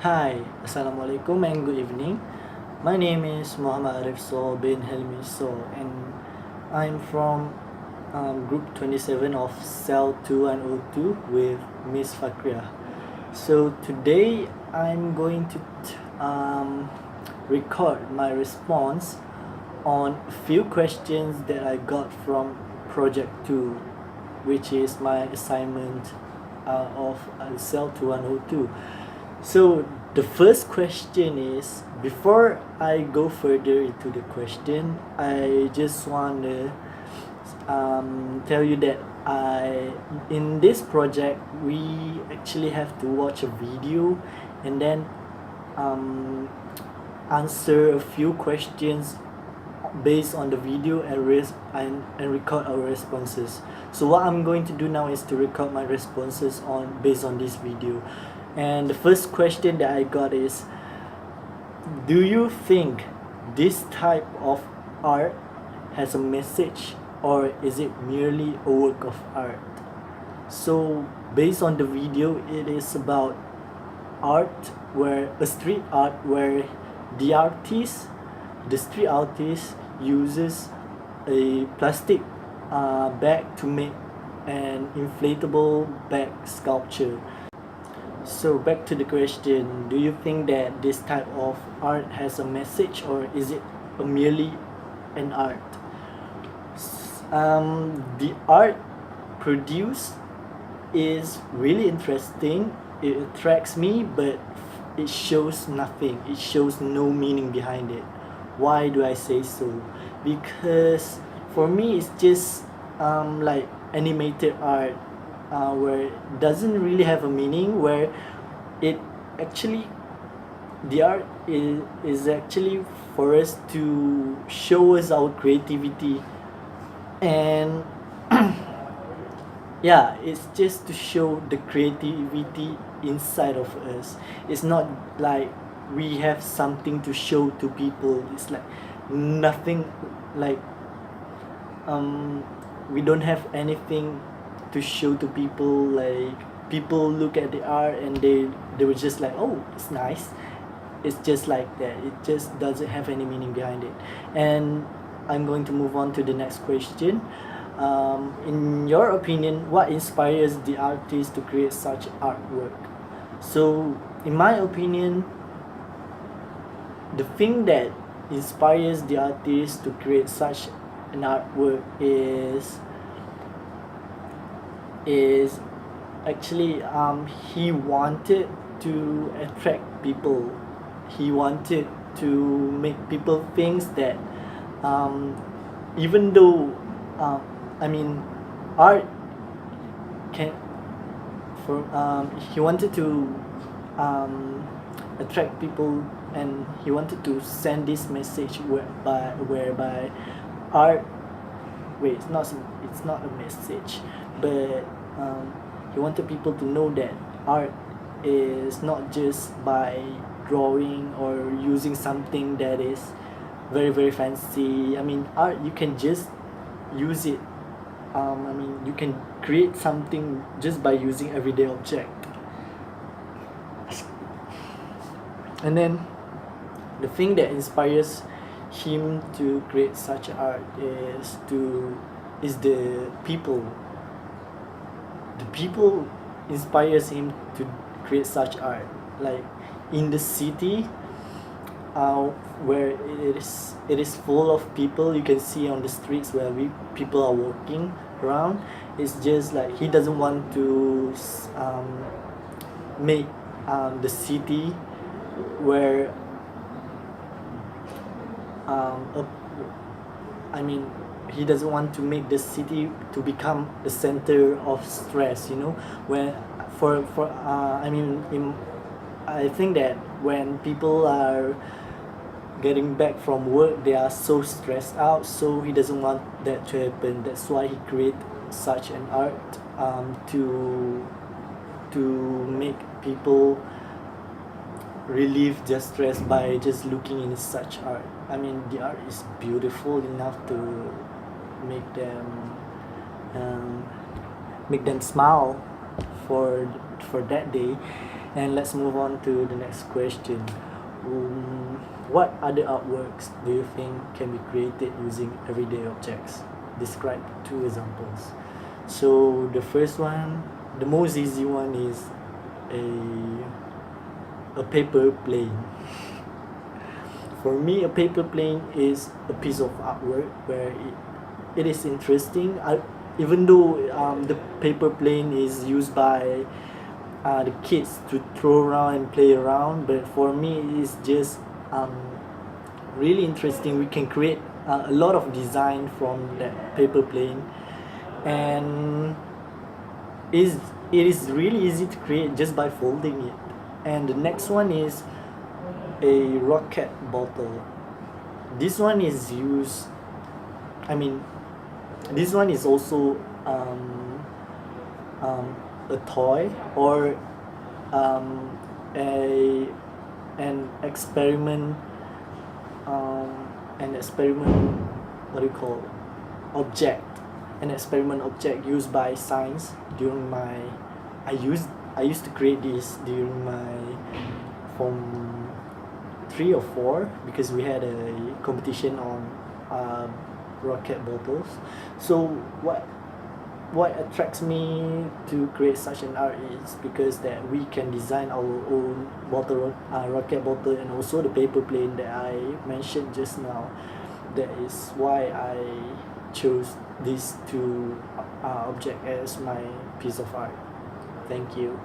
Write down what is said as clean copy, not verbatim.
Hi, Assalamualaikum and good evening. My name is Muhammad Arif Sol bin Helmi Sol, and I'm from group 27 of Cel2102 with Miss Fakria. So today I'm going to record my response on a few questions that I got from Project 2, which is my assignment of Cel2102. So the first question is, before I go further into the question, I just want to tell you that in this project we actually have to watch a video and then answer a few questions based on the video and record our responses. So what I'm going to do now is to record my responses based on this video. And the first question that I got is, do you think this type of art has a message, or is it merely a work of art? So based on the video, it is about art, where a street art where the street artist uses a plastic bag to make an inflatable bag sculpture. So back to the question, do you think that this type of art has a message, or is it merely an art? The art produced is really interesting. It attracts me, but it shows nothing. It shows no meaning behind it. Why do I say so? Because for me it's just like animated art, where it doesn't really have a meaning, where it actually the art is actually for us to show us our creativity, and yeah, it's just to show the creativity inside of us. It's not like we have something to show to people. It's like nothing, like we don't have anything to show to people. Like, people look at the art and they were just like, oh, it's nice. It's just like that. It just doesn't have any meaning behind it. And I'm going to move on to the next question. In your opinion, what inspires the artist to create such artwork? So in my opinion, the thing that inspires the artist to create such an artwork is actually he wanted to attract people. He wanted to make people think that even though art can he wanted to attract people, and he wanted to send this message whereby art, it's not a message, but he wanted people to know that art is not just by drawing or using something that is very very fancy. Art, you can just use it. You can create something just by using everyday object. And then the thing that inspires him to create such art is the people. The people inspires him to create such art. Like in the city, where it is full of people, you can see on the streets where people are walking around. It's just like he doesn't want to make the city where he doesn't want to make the city to become the center of stress, when I think that when people are getting back from work, they are so stressed out, so he doesn't want that to happen. That's why he create such an art, to make people relieve their stress by just looking in such art. The art is beautiful enough to make them smile for that day. And let's move on to the next question. What other artworks do you think can be created using everyday objects? Describe 2 examples. So the first one, the most easy one, is a paper plane. For me, a paper plane is a piece of artwork where it is interesting. Even though the paper plane is used by the kids to throw around and play around, but for me it's just really interesting. We can create a lot of design from that paper plane, and it is really easy to create just by folding it. And the next one is a rocket bottle. This one is used, I mean, this one is also a toy, or a an experiment, what do you call, object, an experiment object used by science during my I used to create this during my Form 3 or 4, because we had a competition on rocket bottles. So what attracts me to create such an art is because that we can design our own rocket bottle, and also the paper plane that I mentioned just now. That is why I chose these 2 objects as my piece of art. Thank you.